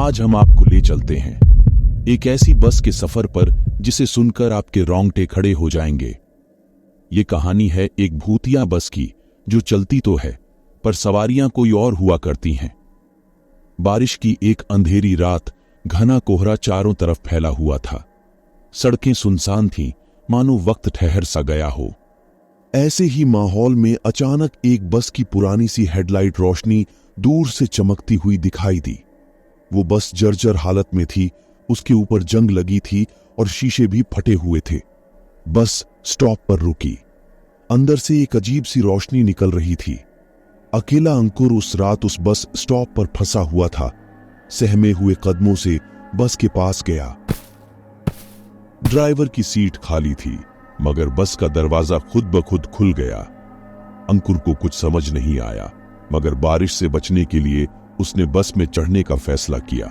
आज हम आपको ले चलते हैं एक ऐसी बस के सफर पर जिसे सुनकर आपके रोंगटे खड़े हो जाएंगे। ये कहानी है एक भूतिया बस की जो चलती तो है पर सवारियां कोई और हुआ करती हैं। बारिश की एक अंधेरी रात, घना कोहरा चारों तरफ फैला हुआ था। सड़कें सुनसान थीं, मानो वक्त ठहर सा गया हो। ऐसे ही माहौल में अचानक एक बस की पुरानी सी हेडलाइट रोशनी दूर से चमकती हुई दिखाई दी। वो बस जर्जर हालत में थी, उसके ऊपर जंग लगी थी और शीशे भी फटे हुए थे। बस स्टॉप पर रुकी। अंदर से एक अजीब सी रोशनी निकल रही थी। अकेला अंकुर उस रात उस बस स्टॉप पर फंसा हुआ था। सहमे हुए कदमों से बस के पास गया। ड्राइवर की सीट खाली थी, मगर बस का दरवाजा खुद ब खुद खुल गया। अंकुर को कुछ समझ नहीं आया, मगर बारिश से बचने के लिए उसने बस में चढ़ने का फैसला किया।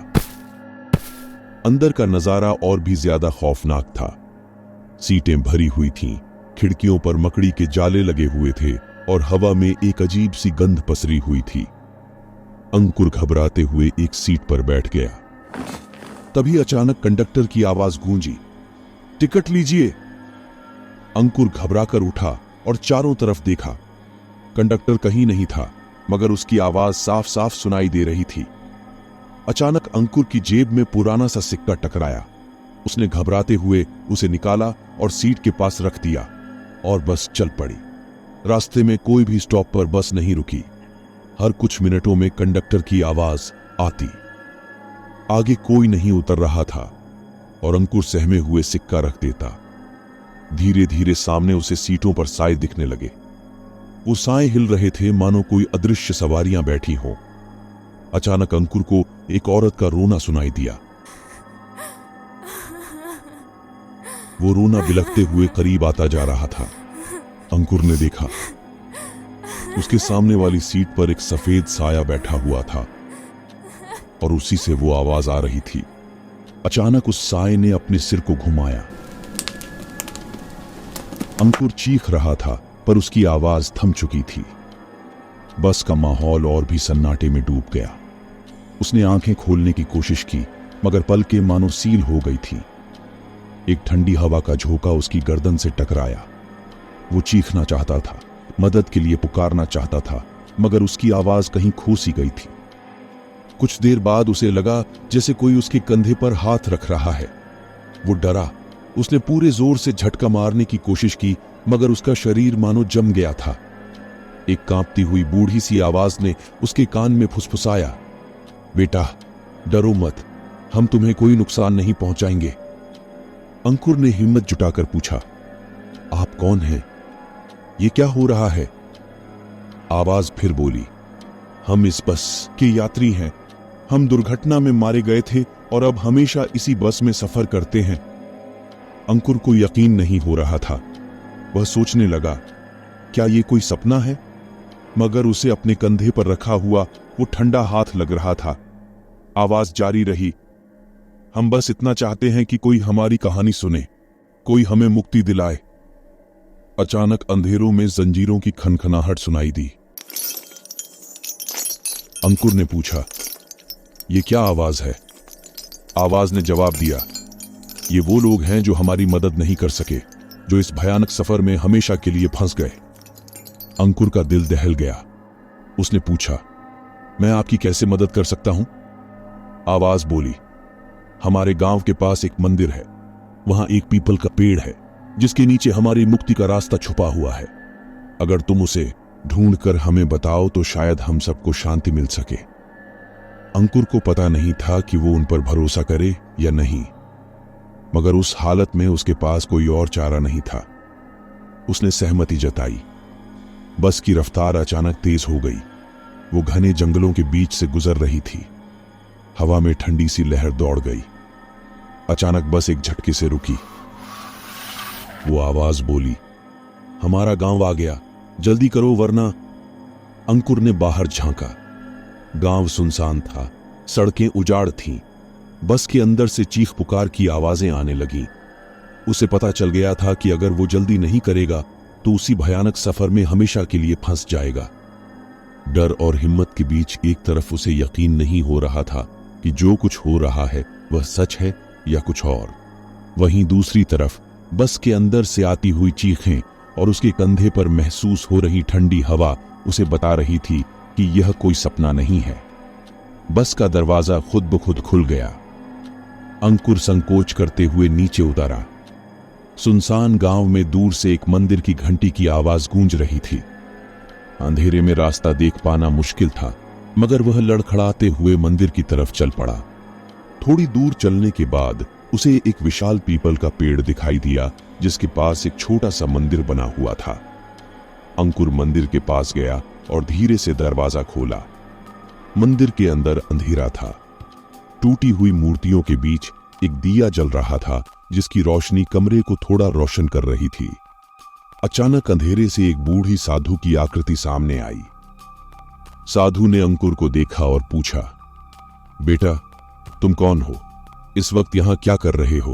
अंदर का नजारा और भी ज्यादा खौफनाक था। सीटें भरी हुई थीं, खिड़कियों पर मकड़ी के जाले लगे हुए थे और हवा में एक अजीब सी गंध पसरी हुई थी। अंकुर घबराते हुए एक सीट पर बैठ गया। तभी अचानक कंडक्टर की आवाज गूंजी, टिकट लीजिए। अंकुर घबराकर उठा और चारों तरफ देखा। कंडक्टर कहीं नहीं था, मगर उसकी आवाज साफ साफ सुनाई दे रही थी। अचानक अंकुर की जेब में पुराना सा सिक्का टकराया। उसने घबराते हुए उसे निकाला और सीट के पास रख दिया और बस चल पड़ी। रास्ते में कोई भी स्टॉप पर बस नहीं रुकी। हर कुछ मिनटों में कंडक्टर की आवाज आती। आगे कोई नहीं उतर रहा था और अंकुर सहमे हुए सिक्का रख देता। धीरे धीरे सामने उसे सीटों पर साए दिखने लगे। वो साए हिल रहे थे, मानो कोई अदृश्य सवारियां बैठी हों। अचानक अंकुर को एक औरत का रोना सुनाई दिया। वो रोना बिलखते हुए करीब आता जा रहा था। अंकुर ने देखा, उसके सामने वाली सीट पर एक सफेद साया बैठा हुआ था और उसी से वो आवाज आ रही थी। अचानक उस साए ने अपने सिर को घुमाया। अंकुर चीख रहा था, पर उसकी आवाज थम चुकी थी। बस का माहौल और भी सन्नाटे में डूब गया। उसने आंखें खोलने की कोशिश की, मगर पलकें मानो सील हो गई थी। एक ठंडी हवा का झोंका उसकी गर्दन से टकराया। वो चीखना चाहता था, मदद के लिए पुकारना चाहता था, मगर उसकी आवाज कहीं खो सी गई थी। कुछ देर बाद उसे लगा जैसे कोई उसके कंधे पर हाथ रख रहा है। वो डरा। उसने पूरे जोर से झटका मारने की कोशिश की, मगर उसका शरीर मानो जम गया था। एक कांपती हुई बूढ़ी सी आवाज ने उसके कान में फुसफुसाया, बेटा डरो मत, हम तुम्हें कोई नुकसान नहीं पहुंचाएंगे। अंकुर ने हिम्मत जुटाकर पूछा, आप कौन हैं? ये क्या हो रहा है? आवाज फिर बोली, हम इस बस के यात्री हैं। हम दुर्घटना में मारे गए थे और अब हमेशा इसी बस में सफर करते हैं। अंकुर को यकीन नहीं हो रहा था। वह सोचने लगा, क्या ये कोई सपना है? मगर उसे अपने कंधे पर रखा हुआ वो ठंडा हाथ लग रहा था। आवाज जारी रही, हम बस इतना चाहते हैं कि कोई हमारी कहानी सुने, कोई हमें मुक्ति दिलाए। अचानक अंधेरों में जंजीरों की खनखनाहट सुनाई दी। अंकुर ने पूछा, ये क्या आवाज है? आवाज ने जवाब दिया, ये वो लोग हैं जो हमारी मदद नहीं कर सके, जो इस भयानक सफर में हमेशा के लिए फंस गए। अंकुर का दिल दहल गया। उसने पूछा, मैं आपकी कैसे मदद कर सकता हूं? आवाज बोली, हमारे गांव के पास एक मंदिर है। वहां एक पीपल का पेड़ है जिसके नीचे हमारी मुक्ति का रास्ता छुपा हुआ है। अगर तुम उसे ढूंढकर हमें बताओ तो शायद हम सबको शांति मिल सके। अंकुर को पता नहीं था कि वो उन पर भरोसा करे या नहीं, मगर उस हालत में उसके पास कोई और चारा नहीं था। उसने सहमति जताई। बस की रफ्तार अचानक तेज हो गई। वो घने जंगलों के बीच से गुजर रही थी। हवा में ठंडी सी लहर दौड़ गई। अचानक बस एक झटके से रुकी। वो आवाज बोली, हमारा गांव आ गया, जल्दी करो वरना। अंकुर ने बाहर झांका। गांव सुनसान था, सड़कें उजाड़ थीं। बस के अंदर से चीख पुकार की आवाजें आने लगीं। उसे पता चल गया था कि अगर वो जल्दी नहीं करेगा तो उसी भयानक सफर में हमेशा के लिए फंस जाएगा। डर और हिम्मत के बीच एक तरफ उसे यकीन नहीं हो रहा था कि जो कुछ हो रहा है वह सच है या कुछ और। वहीं दूसरी तरफ बस के अंदर से आती हुई चीखें और उसके कंधे पर महसूस हो रही ठंडी हवा उसे बता रही थी कि यह कोई सपना नहीं है। बस का दरवाजा खुद ब खुद खुल गया। अंकुर संकोच करते हुए नीचे उतरा। सुनसान गांव में दूर से एक मंदिर की घंटी की आवाज गूंज रही थी। अंधेरे में रास्ता देख पाना मुश्किल था, मगर वह लड़खड़ाते हुए मंदिर की तरफ चल पड़ा। थोड़ी दूर चलने के बाद उसे एक विशाल पीपल का पेड़ दिखाई दिया, जिसके पास एक छोटा सा मंदिर बना हुआ था। अंकुर मंदिर के पास गया और धीरे से दरवाजा खोला। मंदिर के अंदर अंधेरा था। टूटी हुई मूर्तियों के बीच एक दिया जल रहा था, जिसकी रोशनी कमरे को थोड़ा रोशन कर रही थी। अचानक अंधेरे से एक बूढ़ी साधु की आकृति सामने आई। साधु ने अंकुर को देखा और पूछा, बेटा, तुम कौन हो? इस वक्त यहां क्या कर रहे हो?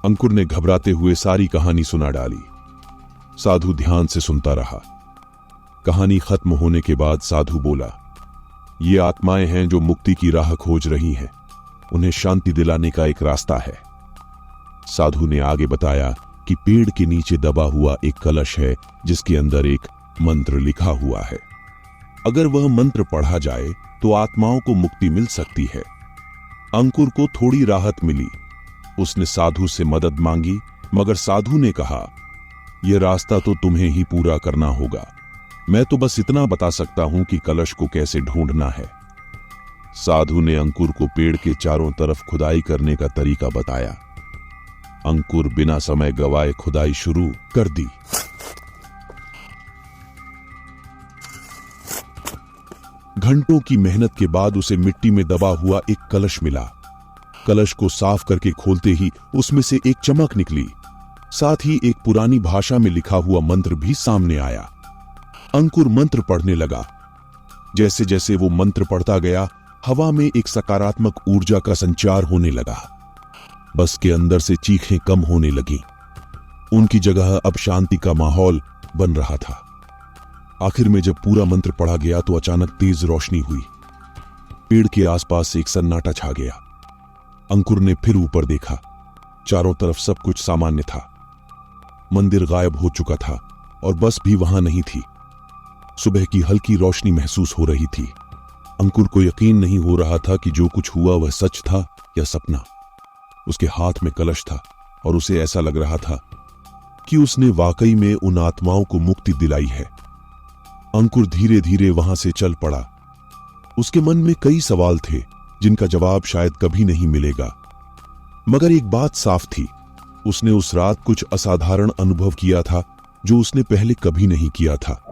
अंकुर ने घबराते हुए सारी कहानी सुना डाली। साधु ध्यान से सुनता रहा। कहानी खत्म होने के बाद साधु बोला, ये आत्माएं हैं जो मुक्ति की राह खोज रही हैं। उन्हें शांति दिलाने का एक रास्ता है। साधु ने आगे बताया कि पेड़ के नीचे दबा हुआ एक कलश है, जिसके अंदर एक मंत्र लिखा हुआ है। अगर वह मंत्र पढ़ा जाए तो आत्माओं को मुक्ति मिल सकती है। अंकुर को थोड़ी राहत मिली। उसने साधु से मदद मांगी, मगर साधु ने कहा, यह रास्ता तो तुम्हें ही पूरा करना होगा। मैं तो बस इतना बता सकता हूं कि कलश को कैसे ढूंढना है। साधु ने अंकुर को पेड़ के चारों तरफ खुदाई करने का तरीका बताया। अंकुर बिना समय गवाए खुदाई शुरू कर दी। घंटों की मेहनत के बाद उसे मिट्टी में दबा हुआ एक कलश मिला। कलश को साफ करके खोलते ही उसमें से एक चमक निकली। साथ ही एक पुरानी भाषा में लिखा हुआ मंत्र भी सामने आया। अंकुर मंत्र पढ़ने लगा। जैसे जैसे वो मंत्र पढ़ता गया, हवा में एक सकारात्मक ऊर्जा का संचार होने लगा। बस के अंदर से चीखें कम होने लगीं। उनकी जगह अब शांति का माहौल बन रहा था। आखिर में जब पूरा मंत्र पढ़ा गया तो अचानक तेज रोशनी हुई। पेड़ के आसपास एक सन्नाटा छा गया। अंकुर ने फिर ऊपर देखा। चारों तरफ सब कुछ सामान्य था। मंदिर गायब हो चुका था और बस भी वहां नहीं थी। सुबह की हल्की रोशनी महसूस हो रही थी। अंकुर को यकीन नहीं हो रहा था कि जो कुछ हुआ वह सच था या सपना। उसके हाथ में कलश था और उसे ऐसा लग रहा था कि उसने वाकई में उन आत्माओं को मुक्ति दिलाई है। अंकुर धीरे धीरे वहां से चल पड़ा। उसके मन में कई सवाल थे, जिनका जवाब शायद कभी नहीं मिलेगा, मगर एक बात साफ थी, उसने उस रात कुछ असाधारण अनुभव किया था जो उसने पहले कभी नहीं किया था।